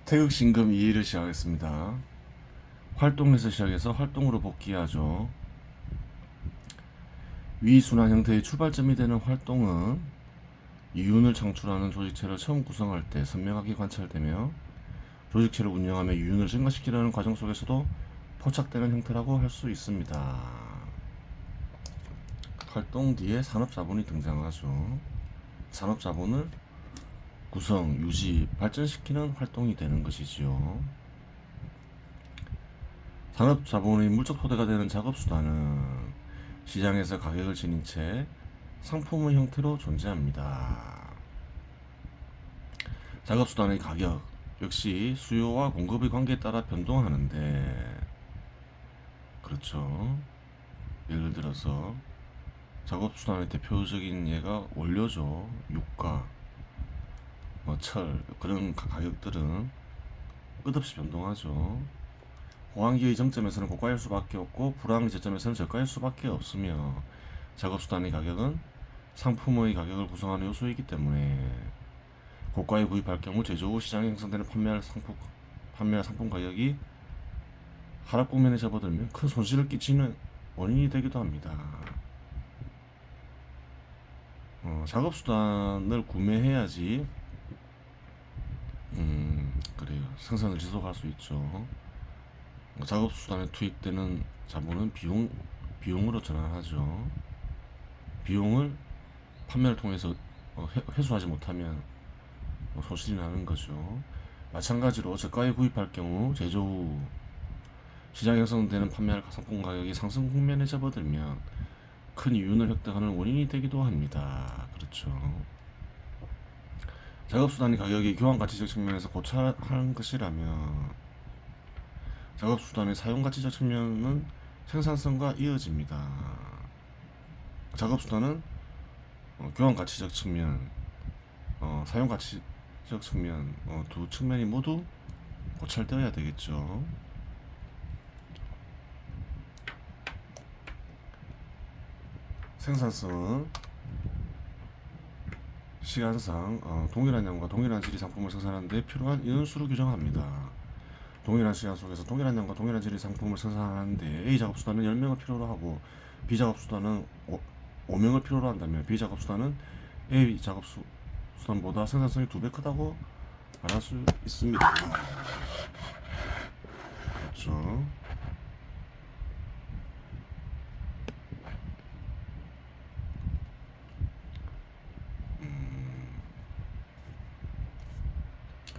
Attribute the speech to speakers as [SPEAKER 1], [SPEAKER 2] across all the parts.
[SPEAKER 1] 태극신금 2일을 시작하겠습니다. 활동에서 시작해서 활동으로 복귀하죠. 위순환 형태의 출발점이 되는 활동은 이윤을 창출하는 조직체를 처음 구성할 때 선명하게 관찰되며 조직체를 운영하며 이윤을 증가시키려는 과정 속에서도 포착되는 형태라고 할 수 있습니다. 활동 뒤에 산업자본이 등장하죠. 산업자본을 구성, 유지, 발전시키는 활동이 되는 것이지요. 산업자본의 물적 토대가 되는 작업수단은 시장에서 가격을 지닌 채 상품의 형태로 존재합니다. 작업수단의 가격 역시 수요와 공급의 관계에 따라 변동하는데, 그렇죠. 예를 들어서 작업수단의 대표적인 예가 원료죠. 유가, 철, 그런 가격들은 끝없이 변동하죠. 호황기의 정점에서는 고가일 수밖에 없고 불황의 저점에서는 저가일 수밖에 없으며, 작업수단의 가격은 상품의 가격을 구성하는 요소이기 때문에 고가에 구입할 경우 제조 후 시장에 형성되는 판매할 상품 가격이 하락 국면에 접어들면 큰 손실을 끼치는 원인이 되기도 합니다. 작업수단을 구매해야지 그래요. 생산을 지속할 수 있죠. 작업수단에 투입되는 자본은 비용으로 전환하죠. 비용을 판매를 통해서 회수하지 못하면 손실이 나는 거죠. 마찬가지로 저가에 구입할 경우 제조 후 시장 형성되는 판매할 상품 가격이 상승 국면에 접어들면 큰 이윤을 획득하는 원인이 되기도 합니다. 그렇죠. 작업수단의 가격이 교환가치적 측면에서 고찰하는 것이라면 작업수단의 사용가치적 측면은 생산성과 이어집니다. 작업수단은 교환가치적 측면, 사용가치적 측면, 두 측면이 모두 고찰되어야 되겠죠. 생산성은 시간상 동일한 양과 동일한 질의 상품을 생산하는 데 필요한 인원수를 규정합니다. 동일한 시간 속에서 동일한 양과 동일한 질의 상품을 생산하는데 A 작업수단은 10명을 필요로 하고 B 작업수단은 5명을 필요로 한다면 B 작업수단은 A 작업수단보다 생산성이 2배 크다고 말할 수 있습니다. 그렇죠.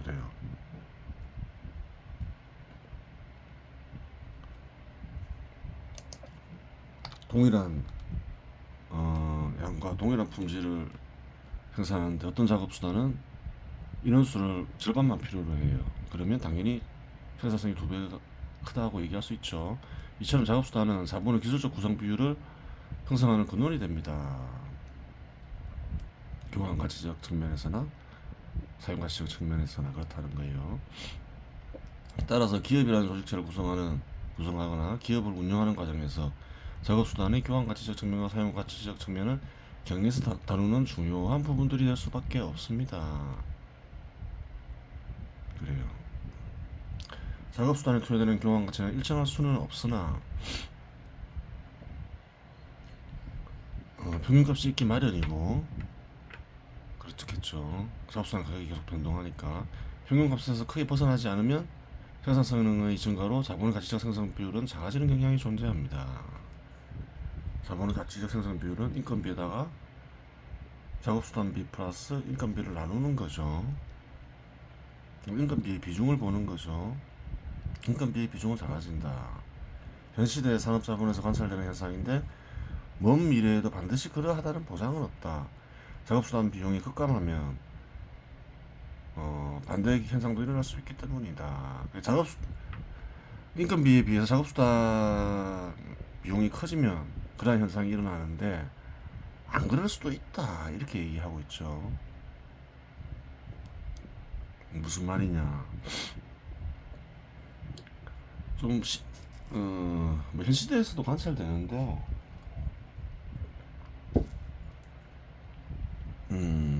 [SPEAKER 1] 그래요. 동일한 양과 동일한 품질을 생산하는데 어떤 작업수단은 인원수를 절반만 필요로 해요. 그러면 당연히 생산성이 2배가 크다고 얘기할 수 있죠. 이처럼 작업수단은 자본의 기술적 구성 비율을 형성하는 근원이 됩니다. 교환 가치적 측면에서나 사용 가치적 측면에서나 그렇다는 거예요. 따라서 기업이라는 조직체를 구성하거나 기업을 운영하는 과정에서 작업수단의 교환 가치적 측면과 사용 가치적 측면을 격리해서 다루는 중요한 부분들이 될 수밖에 없습니다. 그래요. 작업수단에 투여되는 교환 가치는 일정할 수는 없으나 평균값이 있기 마련이고, 그렇겠죠. 작업수단 가격이 계속 변동하니까 평균값에서 크게 벗어나지 않으면 생산성의 증가로 자본의 가치적 생성 비율은 작아지는 경향이 존재합니다. 자본의 가치적 생성 비율은 인건비에다가 작업수단비 플러스 인건비를 나누는 거죠. 인건비의 비중을 보는 거죠. 인건비의 비중은 작아진다. 현 시대의 산업자본에서 관찰되는 현상인데 먼 미래에도 반드시 그러하다는 보장은 없다. 작업수단 비용이 급감하면 반대 현상도 일어날 수 있기 때문이다. 인건비에 비해서 작업수단 비용이 커지면 그러한 현상이 일어나는데 안 그럴 수도 있다. 이렇게 얘기하고 있죠. 무슨 말이냐. 좀 현 시대에서도 관찰되는데, 그래요.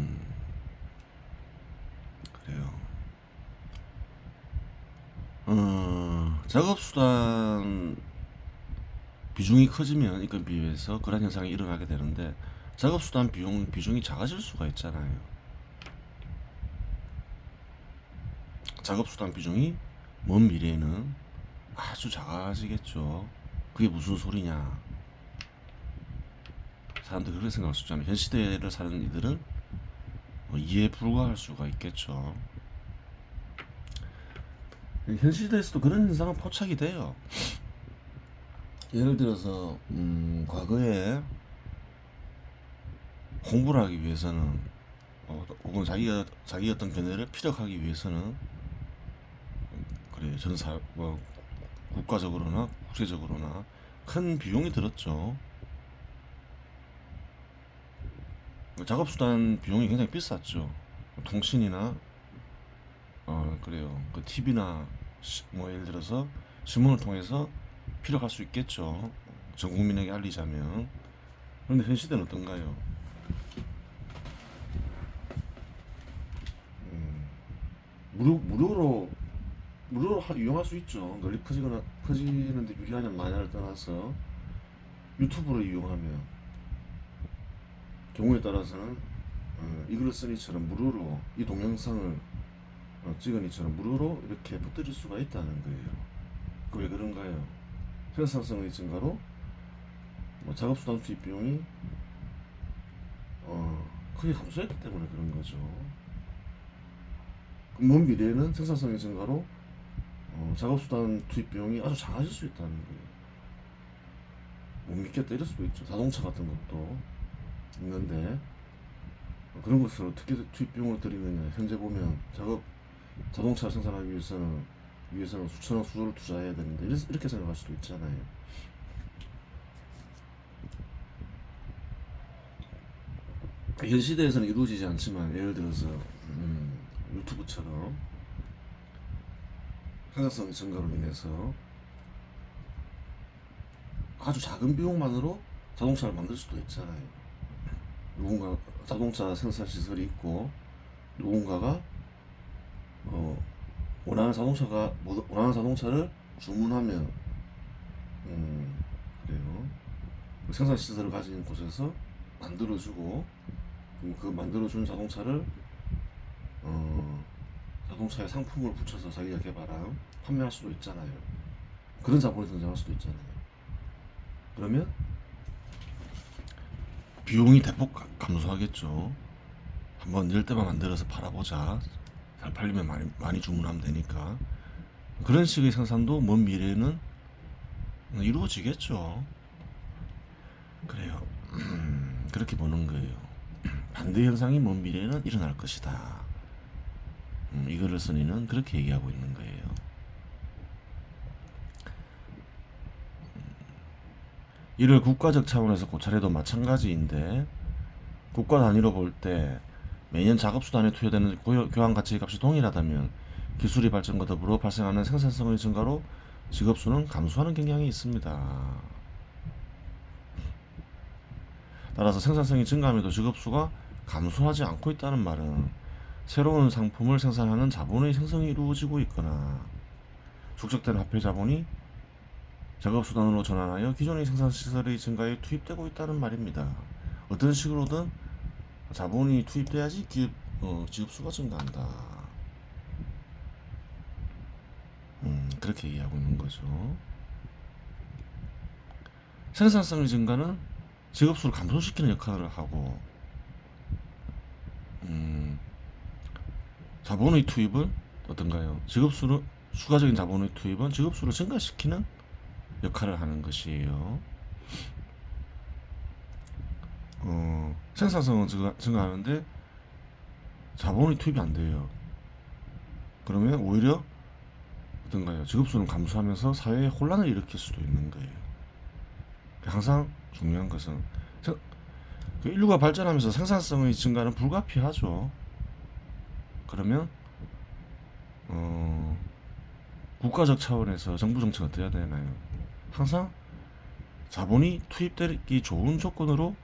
[SPEAKER 1] 작업수단 비중이 커지면 인건비에 비해서 그런 현상이 일어나게 되는데 작업수단 비중이 작아질 수가 있잖아요. 작업수단 비중이 먼 미래에는 아주 작아지겠죠. 그게 무슨 소리냐. 사람들 그렇게 생각할 수 있잖아요. 현 시대를 사는 이들은 이해에 불과할 수가 있겠죠. 현 시대에서도 그런 현상은 포착이 돼요. 예를 들어서 과거에 공부를 하기 위해서는 혹은 자기 어떤 견해를 피력하기 위해서는 그래 국가적으로나 국제적으로나 큰 비용이 들었죠. 작업수단 비용이 굉장히 비쌌죠. 통신이나 그래요. 그 TV나 뭐 예를 들어서 신문을 통해서 피력할 수 있겠죠. 전 국민에게 알리자면. 그런데 현 시대는 어떤가요? 음, 무료로 이용할 수 있죠. 널리 퍼지는데 유리하냐 마냐를 떠나서 유튜브로 이용하면 경우에 따라서는 이글을 쓰니처럼 무료로 이 동영상을 찍으니처럼 무료로 이렇게 퍼뜨릴 수가 있다는 거예요. 그 왜 그런가요? 생산성의 증가로 작업수단 투입 비용이 크게 감소했기 때문에 그런 거죠. 먼 미래에는 생산성의 증가로 작업수단 투입 비용이 아주 작아질 수 있다는 거예요. 못 믿겠다 이럴 수도 있죠. 자동차 같은 것도 있는데 그런 것을 어떻게 투입 비용을 들이느냐. 현재 보면 자동차 생산하기 위해서는 수천억 수조를 투자해야 되는데 이렇게 생각할 수도 있잖아요. 현 시대에서는 이루어지지 않지만 예를 들어서 유튜브처럼 생산성 증가로 인해서 아주 작은 비용만으로 자동차를 만들 수도 있잖아요. 누군가 자동차 생산 시설이 있고 누군가가 원하는 자동차를 주문하면 그래요. 그 생산 시설을 가진 곳에서 만들어주고 그 만들어준 자동차를 자동차에 상품을 붙여서 자기가 개발한 판매할 수도 있잖아요. 그런 자본이 등장할 수도 있잖아요. 그러면 비용이 대폭 감소하겠죠. 한번 10대만 만들어서 팔아보자. 잘 팔리면 많이 주문하면 되니까. 그런 식의 생산도 먼 미래에는 이루어지겠죠. 그래요. 그렇게 보는 거예요. 반대 현상이 먼 미래에는 일어날 것이다. 이거를 써니는 그렇게 얘기하고 있는 거예요. 이를 국가적 차원에서 고찰해도 마찬가지인데 국가 단위로 볼 때 매년 작업수단에 투여되는 교환 가치 값이 동일하다면 기술의 발전과 더불어 발생하는 생산성의 증가로 직업수는 감소하는 경향이 있습니다. 따라서 생산성이 증가함에도 직업수가 감소하지 않고 있다는 말은 새로운 상품을 생산하는 자본의 생성이 이루어지고 있거나 축적된 화폐 자본이 작업수단으로 전환하여 기존의 생산시설의 증가에 투입되고 있다는 말입니다. 어떤 식으로든 자본이 투입돼야지 직업수가 증가한다. 그렇게 이해하고 있는 거죠. 생산성의 증가는 직업수를 감소시키는 역할을 하고 자본의 투입은 어떤가요? 추가적인 자본의 투입은 직업수를 증가시키는 역할을 하는 것이에요. 생산성은 증가하는데 자본의 투입이 안 돼요. 그러면 오히려 어떤가요? 직업수는 감소하면서 사회에 혼란을 일으킬 수도 있는 거예요. 항상 중요한 것은 인류가 발전하면서 생산성의 증가는 불가피하죠. 그러면 국가적 차원에서 정부 정책은 어떻게 해야 되나요? 항상 자본이 투입되기 좋은 조건으로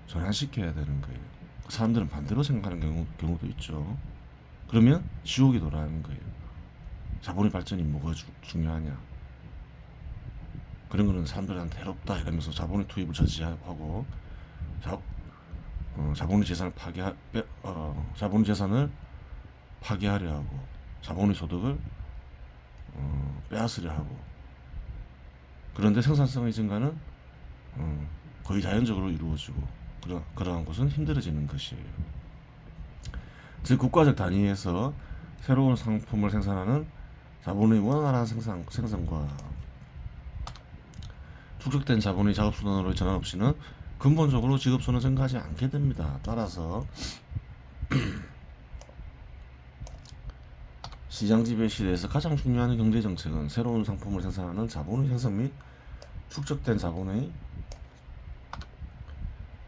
[SPEAKER 1] 전환시켜야 되는 거예요. 사람들은 반대로 생각하는 경우도 있죠. 그러면 지옥이 돌아가는 거예요. 자본의 발전이 뭐가 중요하냐. 그런 거는 사람들한테 해롭다 이러면서 자본의 투입을 저지하고 자본의 재산을 자본의 재산을 파괴하려 하고 자본의 소득을 빼앗으려 하고 그런데 생산성의 증가는 거의 자연적으로 이루어지고 그러한 것은 힘들어지는 것이에요. 즉 국가적 단위에서 새로운 상품을 생산하는 자본의 원활한 생산과 축적된 자본의 작업수단으로의 전환 없이는 근본적으로 직업수는 증가하지 않게 됩니다. 따라서 시장지배 시대에서 가장 중요한 경제정책은 새로운 상품을 생산하는 자본의 생성 및 축적된 자본의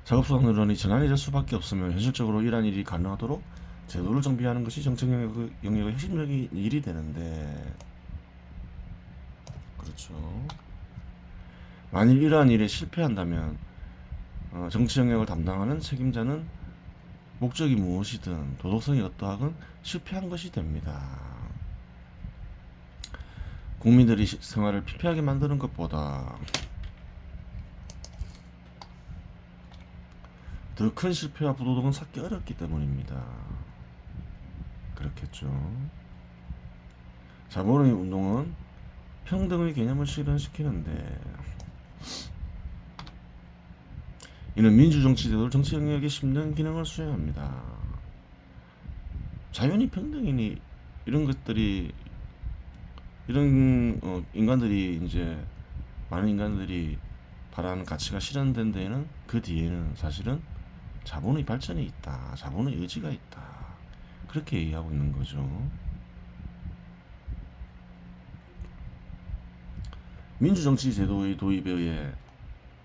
[SPEAKER 1] 작업수단으로의 전환이 될 수밖에 없으며 현실적으로 이러한 일이 가능하도록 제도를 정비하는 것이 정책 영역의 핵심적인 일이 되는데, 그렇죠. 만일 이러한 일에 실패한다면 정치 영역을 담당하는 책임자는 목적이 무엇이든 도덕성이 어떠하건 실패한 것이 됩니다. 국민들이 생활을 피폐하게 만드는 것보다 더 큰 실패와 부도덕은 찾기 어렵기 때문입니다. 그렇겠죠. 자본의 운동은 평등의 개념을 실현시키는데 이는 민주정치제도를 정치 영역에 심는 기능을 수행합니다. 자연이 평등이니 이런 것들이 이런 인간들이 이제 많은 인간들이 바라는 가치가 실현된 데에는 그 뒤에는 사실은 자본의 발전이 있다. 자본의 의지가 있다. 그렇게 얘기하고 있는 거죠. 민주정치 제도의 도입에 의해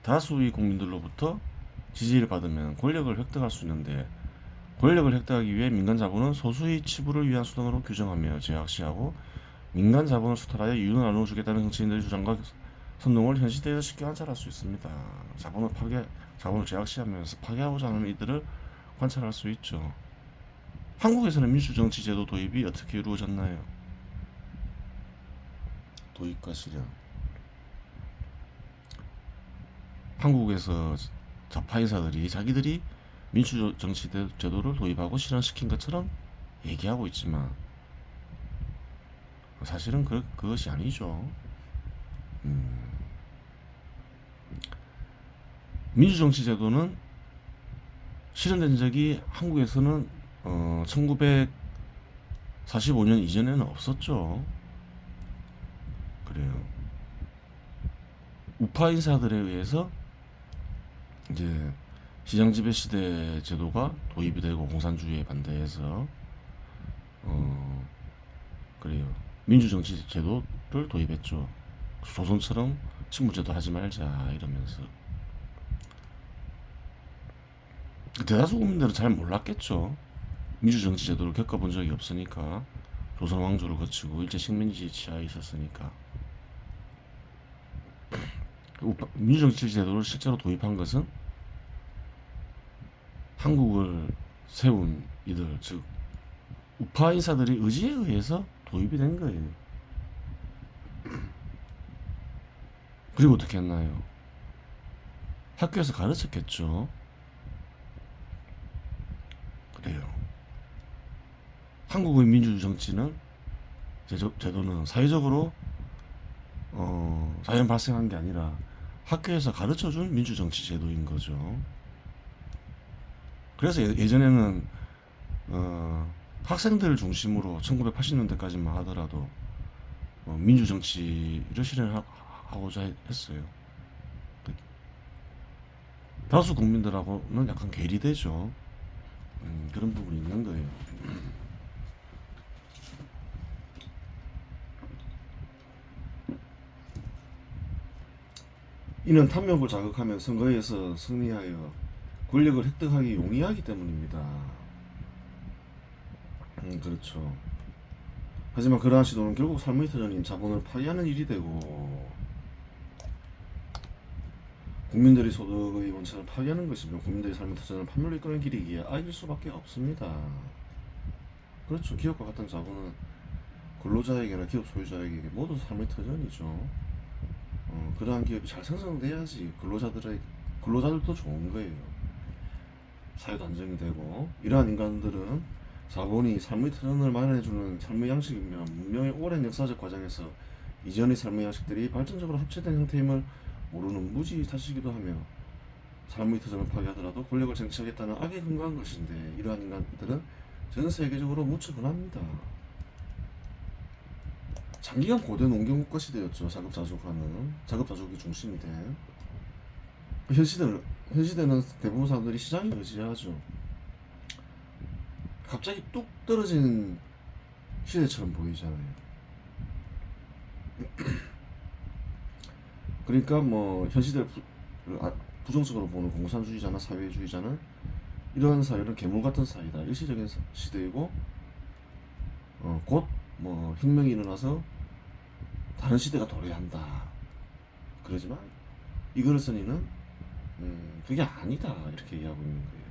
[SPEAKER 1] 다수의 국민들로부터 지지를 받으면 권력을 획득할 수 있는데 권력을 획득하기 위해 민간 자본은 소수의 치부를 위한 수단으로 규정하며 제약시하고 민간 자본을 수탈하여 이윤을 나눠주겠다는 정치인들의 주장과 선동을 현 시대에서 쉽게 관찰할 수 있습니다. 자본을 제약시하면서 파괴하고자 하는 이들을 관찰할 수 있죠. 한국에서는 민주정치제도 도입이 어떻게 이루어졌나요? 도입과 실현. 한국에서 좌파 인사들이 자기들이 민주정치제도를 도입하고 실현시킨 것처럼 얘기하고 있지만 사실은 그것이 아니죠. 민주정치제도는 실현된 적이 한국에서는 1945년 이전에는 없었죠. 그래요. 우파 인사들에 의해서 이제 시장지배 시대 제도가 도입이 되고 공산주의에 반대해서 그래요. 민주정치 제도를 도입했죠. 조선처럼 친무제도 하지 말자 이러면서. 대다수 국민들은 잘 몰랐겠죠. 민주정치 제도를 겪어본 적이 없으니까. 조선 왕조를 거치고 일제 식민지 치하에 있었으니까. 민주정치 제도를 실제로 도입한 것은 한국을 세운 이들, 즉 우파 인사들의 의지에 의해서 도입이 된 거예요. 그리고 어떻게 했나요? 학교에서 가르쳤겠죠. 그래요. 한국의 민주정치는 제도는 사회적으로 자연 발생한 게 아니라 학교에서 가르쳐준 민주정치 제도인 거죠. 그래서 예전에는 학생들 중심으로 1980년대까지만 하더라도 민주정치를 실현하고자 했어요. 다수 국민들하고는 약간 괴리되죠. 그런 부분이 있는 거예요. 이는 탐욕을 자극하면 선거에서 승리하여 권력을 획득하기 용이하기 때문입니다. 그렇죠. 하지만 그러한 시도는 결국 삶의 터전인 자본을 파괴하는 일이 되고 국민들의 소득의 원천을 파괴하는 것이며 국민들의 삶의 터전을 판멸로 이끄는 길이기에 악일 수밖에 없습니다. 그렇죠. 기업과 같은 자본은 근로자에게나 기업 소유자에게 모두 삶의 터전이죠. 그러한 기업이 잘 생성돼야지 근로자들도 좋은 거예요. 사회도 안정이 되고. 이러한 인간들은 자본이 삶의 터전을 마련해주는 삶의 양식이며 문명의 오랜 역사적 과정에서 이전의 삶의 양식들이 발전적으로 합체된 형태임을 모르는 무지타시기도 하며 삶의 터전을 파괴하더라도 권력을 쟁취하겠다는 악에 근거한 것인데, 이러한 인간들은 전 세계적으로 무척 흔합니다. 장기간 고대 농경국가 시대였죠. 자급자족이 중심이 된. 현 시대는 대부분 사람들이 시장에 의지하죠. 갑자기 뚝 떨어진 시대처럼 보이잖아요. 그러니까 뭐 현 시대를 부정적으로 보는 공산주의자나 사회주의자는 이러한 사회는 괴물 같은 사회다, 일시적인 시대이고, 곧 뭐 혁명이 일어나서 다른 시대가 도래한다 그러지만, 이거르슨이는 그게 아니다 이렇게 얘기하고 있는 거예요.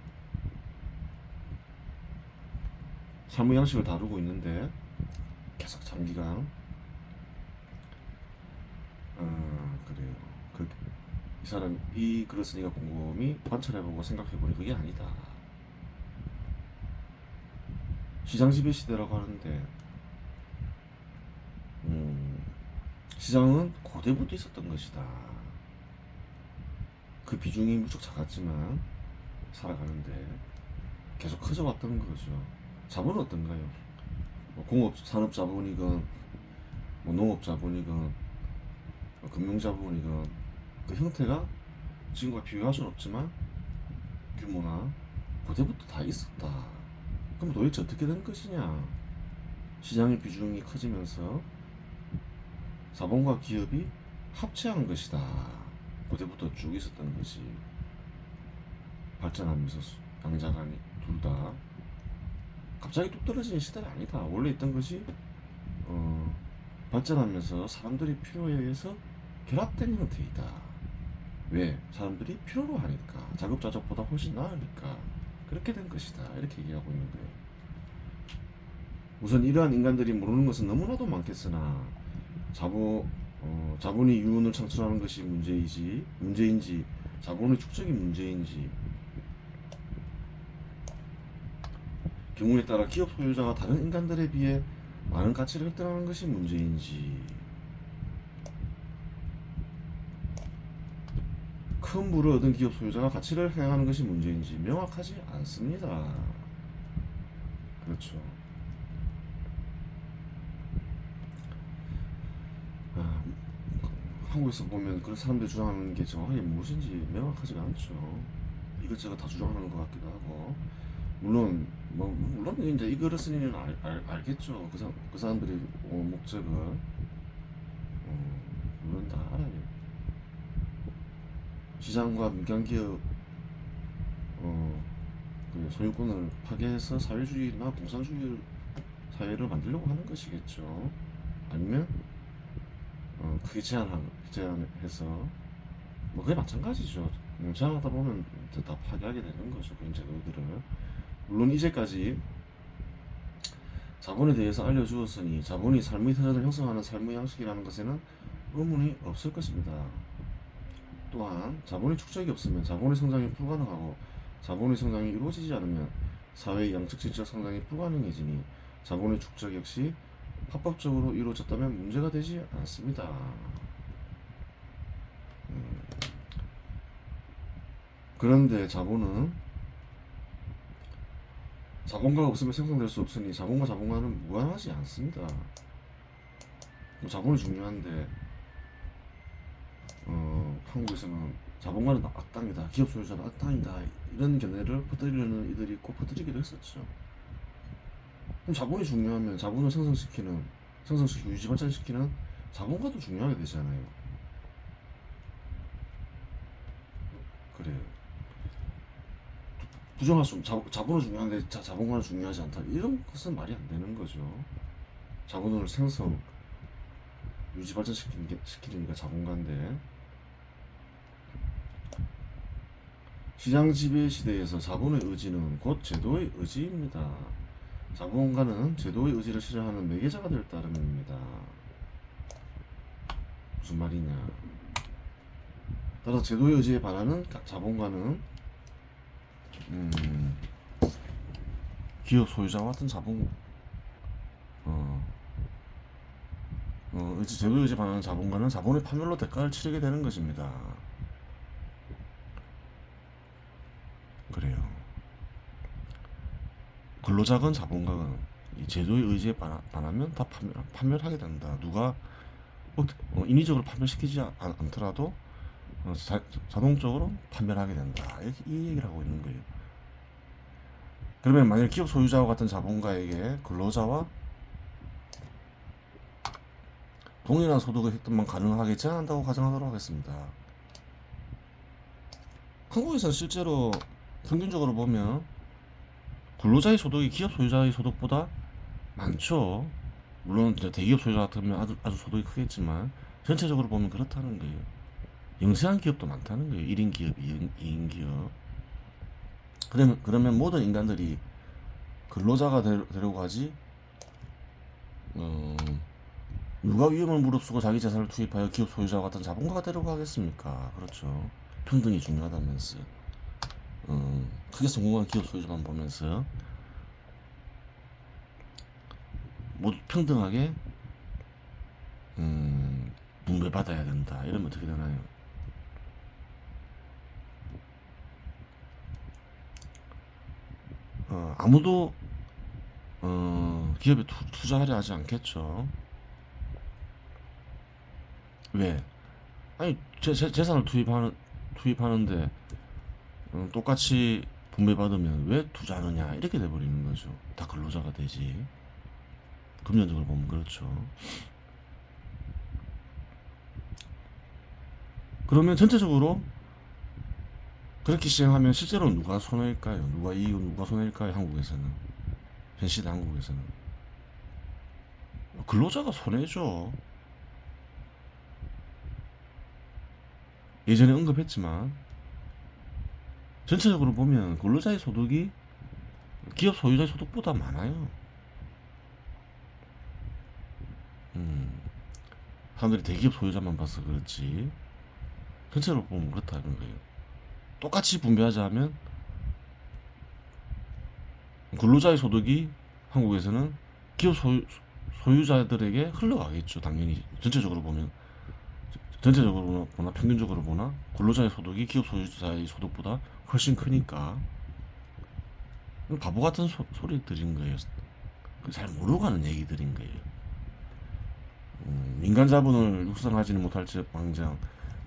[SPEAKER 1] 삶의 양식을 다루고 있는데 계속 장기간 그래요. 이 사람, 이 그렇으니까 곰곰이 관찰해보고 생각해보니 그게 아니다. 시장지배 시대라고 하는데, 시장은 고대부터 있었던 것이다. 그 비중이 무척 작았지만 살아가는데 계속 커져왔던 거죠. 자본은 어떤가요? 뭐 공업 산업 자본이건 뭐 농업 자본이건 뭐 금융 자본이건 그 형태가 지금과 비교할 수는 없지만 규모나 그때부터 다 있었다. 그럼 도대체 어떻게 된 것이냐? 시장의 비중이 커지면서 자본과 기업이 합체한 것이다. 그때부터 쭉 있었던 것이 발전하면서 양자간이 둘 다 갑자기 뚝 떨어지는 시대는 아니다. 원래 있던 것이 발전하면서 사람들이 필요에 의해서 결합된 형태이다. 왜? 사람들이 필요로 하니까, 자급자족보다 훨씬 나으니까 그렇게 된 것이다. 이렇게 얘기하고 있는 거예요. 우선 이러한 인간들이 모르는 것은 너무나도 많겠으나 자본이 유운을 창출하는 것이 문제인지 자본의 축적이 문제인지, 경우에 따라 기업 소유자가 다른 인간들에 비해 많은 가치를 획득하는 것이 문제인지, 큰 부를 얻은 기업 소유자가 가치를 행하는 것이 문제인지 명확하지 않습니다. 그렇죠. 한국에서 보면 그런 사람들이 주장하는 게 정확하게 무엇인지 명확하지가 않죠. 이것저것 다 주장하는 것 같기도 하고, 물론 이제 이거를 쓰니는 알겠죠. 그 사람들이 온 목적을 물론 다 알아요. 시장과 민간기업 그 소유권을 파괴해서 사회주의나 공산주의 사회를 만들려고 하는 것이겠죠. 아니면 크게 제한해서 뭐 그게 마찬가지죠. 제한하다 보면 다 파괴하게 되는 거죠. 그런 제도들을. 물론 이제까지 자본에 대해서 알려주었으니 자본이 삶의 터전을 형성하는 삶의 양식이라는 것에는 의문이 없을 것입니다. 또한 자본의 축적이 없으면 자본의 성장이 불가능하고, 자본의 성장이 이루어지지 않으면 사회의 양적 질적 성장이 불가능해지니 자본의 축적 역시 합법적으로 이루어졌다면 문제가 되지 않습니다. 그런데 자본은 자본가가 없으면 생성될 수 없으니 자본과는 무관하지 않습니다. 뭐 자본이 중요한데 한국에서는 자본가는 악당이다, 기업 소유자는 악당이다, 이런 견해를 퍼뜨리려는 이들이 있고 퍼뜨리기도 했었죠. 그럼 자본이 중요하면 자본을 생성시키고 유지 발전시키는 자본가도 중요하게 되잖아요. 그래요. 부정할 수 없는, 자본은 중요한데 자본가는 중요하지 않다, 이런 것은 말이 안 되는 거죠. 자본을 유지 발전시키니까 자본가인데, 시장 지배 시대에서 자본의 의지는 곧 제도의 의지입니다. 자본가는 제도의 의지를 실현하는 매개자가 될 따름입니다. 무슨 말이냐? 따라서 제도의 의지에 반하는 자본가는 기업 소유자와 같은 제도의 의지에 반하는 자본가는 자본의 파멸로 대가를 치르게 되는 것입니다. 그래요. 근로자건 자본가건 이 제도의 의지에 반하면 다 파멸하게 된다. 누가 인위적으로 파멸시키지 않더라도 자동적으로 판별하게 된다. 이 얘기를 하고 있는 거예요. 그러면 만약 기업 소유자와 같은 자본가에게 근로자와 동일한 소득의 획득만 가능하게 제한한다고 가정하도록 하겠습니다. 한국에서는 실제로 평균적으로 보면 근로자의 소득이 기업 소유자의 소득보다 많죠. 물론 대기업 소유자 같으면 아주 소득이 크겠지만 전체적으로 보면 그렇다는 거예요. 영세한 기업도 많다는 거예요. 1인 기업, 2인 기업. 그러면 모든 인간들이 근로자가 되려고 하지, 누가 위험을 무릅쓰고 자기 재산을 투입하여 기업 소유자와 같은 자본가가 되려고 하겠습니까? 그렇죠. 평등이 중요하다면서. 크게 성공한 기업 소유자만 보면서 모두 평등하게 분배받아야 된다. 이러면 어떻게 되나요? 아무도 기업에 투자하려 하지 않겠죠. 왜? 아니 재산을 투입하는데 똑같이 분배받으면 왜 투자하느냐 이렇게 돼버리는 거죠. 다 근로자가 되지. 금전적으로 보면 그렇죠. 그러면 전체적으로 그렇게 시행하면 실제로 누가 손해일까요? 누가 이익, 누가 손해일까요? 한국에서는, 현 시대 한국에서는 근로자가 손해죠. 예전에 언급했지만 전체적으로 보면 근로자의 소득이 기업 소유자의 소득보다 많아요. 사람들이 대기업 소유자만 봐서 그렇지 전체로 보면 그렇다는 거예요. 똑같이 분배하자면 근로자의 소득이 한국에서는 기업 소유자들에게 흘러가겠죠. 당연히 전체적으로 보면, 전체적으로 보나 평균적으로 보나 근로자의 소득이 기업 소유자의 소득보다 훨씬 크니까 바보 같은 소리들인 거예요. 잘 모르고 하는 얘기들인 거예요. 민간 자본을 육성하지는 못할지망정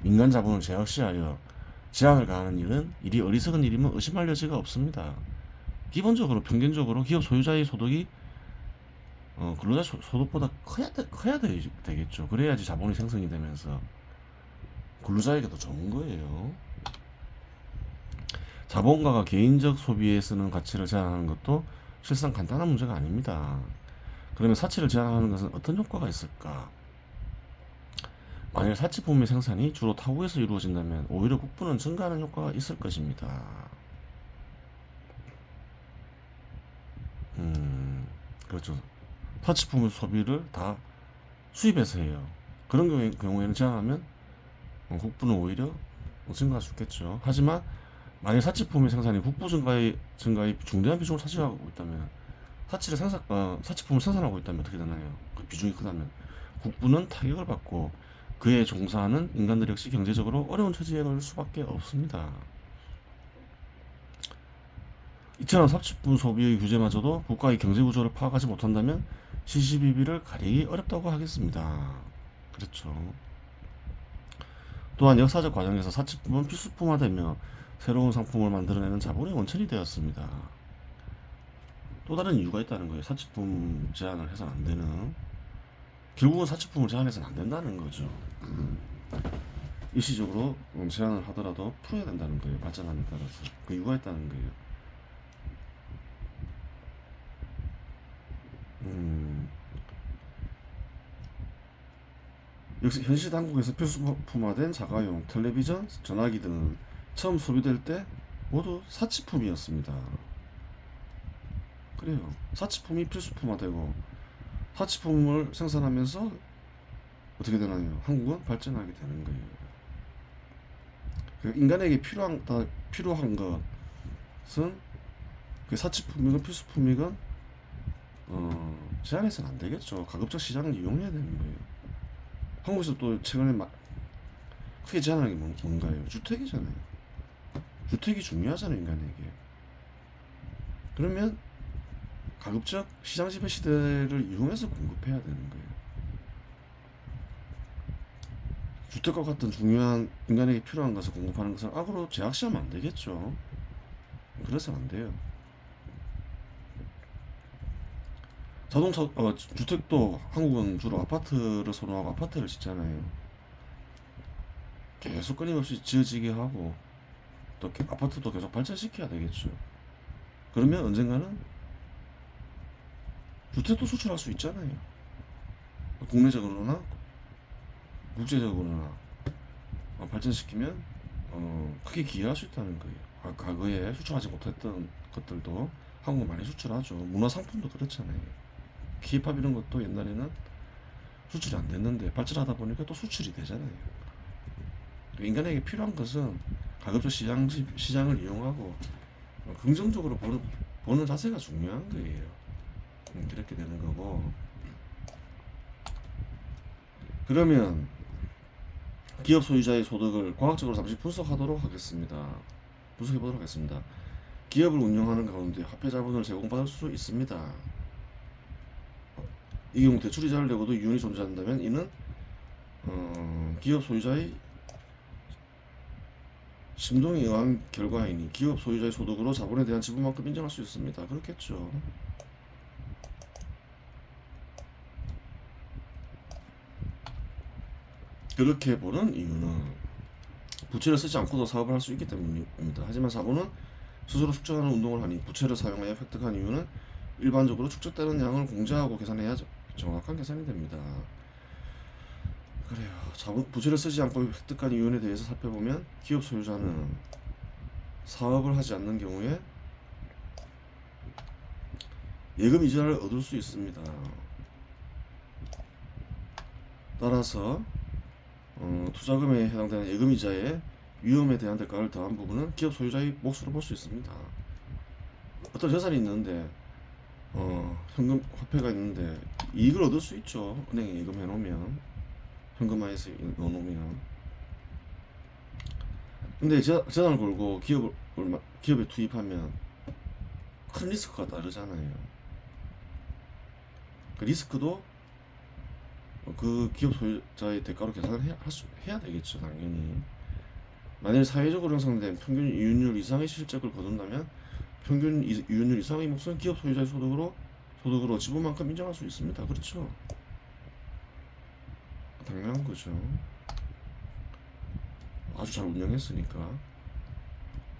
[SPEAKER 1] 민간 자본을 제약시하여 제약을 가하는 일은 일이 어리석은 일이면 의심할 여지가 없습니다. 기본적으로 평균적으로 기업 소유자의 소득이 근로자 소득보다 커야 되겠죠. 그래야지 자본이 생성이 되면서 근로자에게 더 좋은 거예요. 자본가가 개인적 소비에 쓰는 가치를 제한하는 것도 실상 간단한 문제가 아닙니다. 그러면 사치를 제한하는 것은 어떤 효과가 있을까? 만일 사치품의 생산이 주로 타국에서 이루어진다면 오히려 국부는 증가하는 효과가 있을 것입니다. 그렇죠. 사치품 소비를 다 수입해서 해요. 그런 경우에는 제한하면 국부는 오히려 증가할 수 있겠죠. 하지만 만일 사치품의 생산이 국부 증가에 중대한 비중을 차지하고 있다면 사치품을 생산하고 있다면 어떻게 되나요? 그 비중이 크다면 국부는 타격을 받고 그에 종사하는 인간들 역시 경제적으로 어려운 처지에 놓일 수밖에 없습니다. 이처럼 사치품 소비의 규제마저도 국가의 경제 구조를 파악하지 못한다면 시시비비를 가리기 어렵다고 하겠습니다. 그렇죠. 또한 역사적 과정에서 사치품은 필수품화되며 새로운 상품을 만들어내는 자본의 원천이 되었습니다. 또 다른 이유가 있다는 거예요. 사치품 제한을 해서는 안 되는. 결국은 사치품을 제한해서는 안 된다는 거죠. 일시적으로 제한을 하더라도 풀어야 된다는 거예요. 발전함에 따라서. 그 이유가 있다는 거예요. 역시 현실 한국에서 필수품화된 자가용, 텔레비전, 전화기 등은 처음 소비될 때 모두 사치품이었습니다. 그래요. 사치품이 필수품화되고 사치품을 생산하면서 어떻게 되나요? 한국은 발전하게 되는 거예요. 인간에게 필요한 것은 그 사치품이건 필수품이건 제한해서는 안 되겠죠. 가급적 시장을 이용해야 되는 거예요. 한국에서 또 최근에 크게 제한하는 게 뭔가요? 주택이잖아요. 주택이 중요하잖아요, 인간에게. 그러면 가급적 시장 지배 시대를 이용해서 공급해야 되는 거예요. 주택과 같은 중요한 인간에게 필요한 것을 공급하는 것을 악으로 제약시하면 안 되겠죠. 그래서는 안 돼요. 주택도 한국은 주로 아파트를 선호하고 아파트를 짓잖아요. 계속 끊임없이 지어지게 하고 또 아파트도 계속 발전시켜야 되겠죠. 그러면 언젠가는 주택도 수출할 수 있잖아요. 국내적으로나 국제적으로나 발전시키면 크게 기여할 수 있다는 거예요. 과거에 수출하지 못했던 것들도 한국은 많이 수출하죠. 문화상품도 그렇잖아요. K-팝 이런 것도 옛날에는 수출이 안 됐는데 발전하다 보니까 또 수출이 되잖아요. 인간에게 필요한 것은 가급적 시장을 이용하고 긍정적으로 보는 자세가 중요한 거예요. 그렇게 되는 거고. 그러면 기업 소유자의 소득을 과학적으로 잠시 분석해보도록 하겠습니다. 기업을 운영하는 가운데 화폐 자본을 제공받을 수 있습니다. 이 경우 대출이자를 내고도 이윤이 존재한다면 이는 기업 소유자의 심동에 의한 결과이니 기업 소유자의 소득으로 자본에 대한 지분만큼 인정할 수 있습니다. 그렇겠죠. 그렇게 보는 이유는 부채를 쓰지 않고도 사업을 할 수 있기 때문입니다. 하지만 사고는 스스로 축적하는 운동을 하니 부채를 사용하여 획득한 이유는 일반적으로 축적되는 양을 공제하고 계산해야 정확한 계산이 됩니다. 그래요. 부채를 쓰지 않고 획득한 이윤에 대해서 살펴보면 기업 소유자는 사업을 하지 않는 경우에 예금 이자를 얻을 수 있습니다. 따라서 투자금에 해당되는 예금 이자의 위험에 대한 대가를 더한 부분은 기업 소유자의 몫으로 볼 수 있습니다. 어떤 재산이 있는데 현금 화폐가 있는데 이익을 얻을 수 있죠. 은행에 예금해 놓으면 현금화해서 넣어 놓으면. 근데 재산을 걸고 기업에 투입하면 큰 리스크가 따르잖아요. 그 리스크도 그 기업 소유자의 대가로 계산을 해야 되겠죠, 당연히. 만일 사회적으로 형성된 평균 이윤율 이상의 실적을 거둔다면 평균 이윤율 이상의 몫은 기업 소유자의 소득으로 지분만큼 인정할 수 있습니다. 그렇죠? 당연한 거죠. 아주 잘 운영했으니까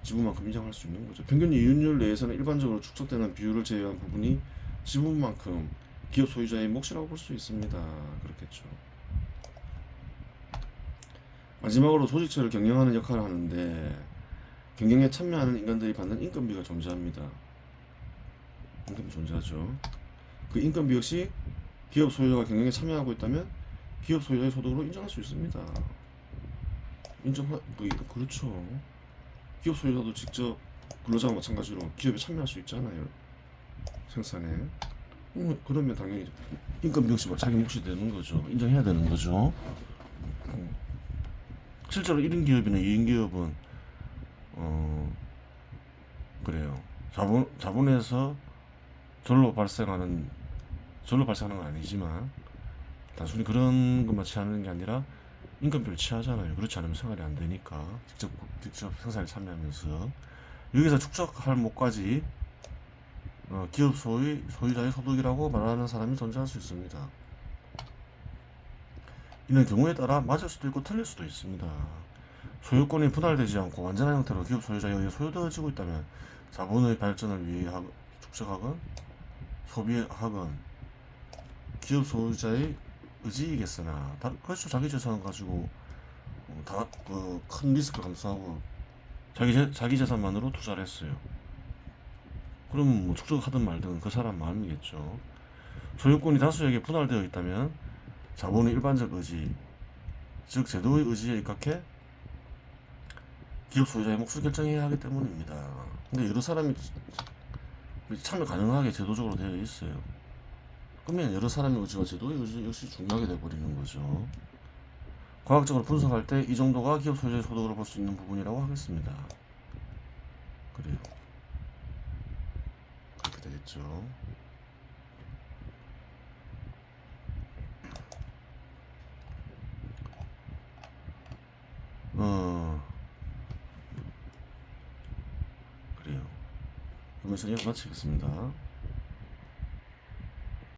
[SPEAKER 1] 지분만큼 인정할 수 있는 거죠. 평균 이윤율 내에서는 일반적으로 축적되는 비율을 제외한 부분이 지분만큼 기업 소유자의 몫이라고 볼 수 있습니다. 그렇겠죠. 마지막으로 조직체를 경영하는 역할을 하는데 경영에 참여하는 인간들이 받는 인건비가 존재합니다. 인건비 존재하죠. 그 인건비 역시 기업 소유자가 경영에 참여하고 있다면 기업 소유자의 소득으로 인정할 수 있습니다. 그렇죠. 기업 소유자도 직접 근로자와 마찬가지로 기업에 참여할 수 있잖아요. 생산에. 그러면 당연히 인건비 역시 자기 몫이 되는 거죠. 인정해야 되는 거죠. 실제로 1인 기업이나 2인 기업은 그래요. 자본에서 절로 발생하는 건 아니지만 단순히 그런 것만 취하는 게 아니라 인건비를 취하잖아요. 그렇지 않으면 생활이 안 되니까 직접 생산에 참여하면서 여기서 축적할 몫까지 기업 소유자의 소득이라고 말하는 사람이 존재할 수 있습니다. 이는 경우에 따라 맞을 수도 있고 틀릴 수도 있습니다. 소유권이 분할되지 않고 완전한 형태로 기업 소유자에 의해 소유되어지고 있다면 자본의 발전을 위해 축적하건 소비하건 기업 소유자의 의지이겠으나 그렇죠. 자기 재산 가지고 큰 리스크를 감수하고 자기 재산만으로 투자를 했어요. 그러면 뭐 축적하든 말든 그 사람 마음이겠죠. 소유권이 다수에게 분할되어 있다면 자본의 일반적 의지, 즉 제도의 의지에 입각해 기업 소유자의 몫을 결정해야 하기 때문입니다. 근데 여러 사람이 참여 가능하게 제도적으로 되어 있어요. 그러면 여러 사람의 의지와 제도의 의지 역시 중요하게 돼버리는 거죠. 과학적으로 분석할 때 이 정도가 기업 소유자의 소득으로 볼 수 있는 부분이라고 하겠습니다. 그래요. 그렇게 되겠죠. 어, 그래요. 그러면서 여기서 마치겠습니다.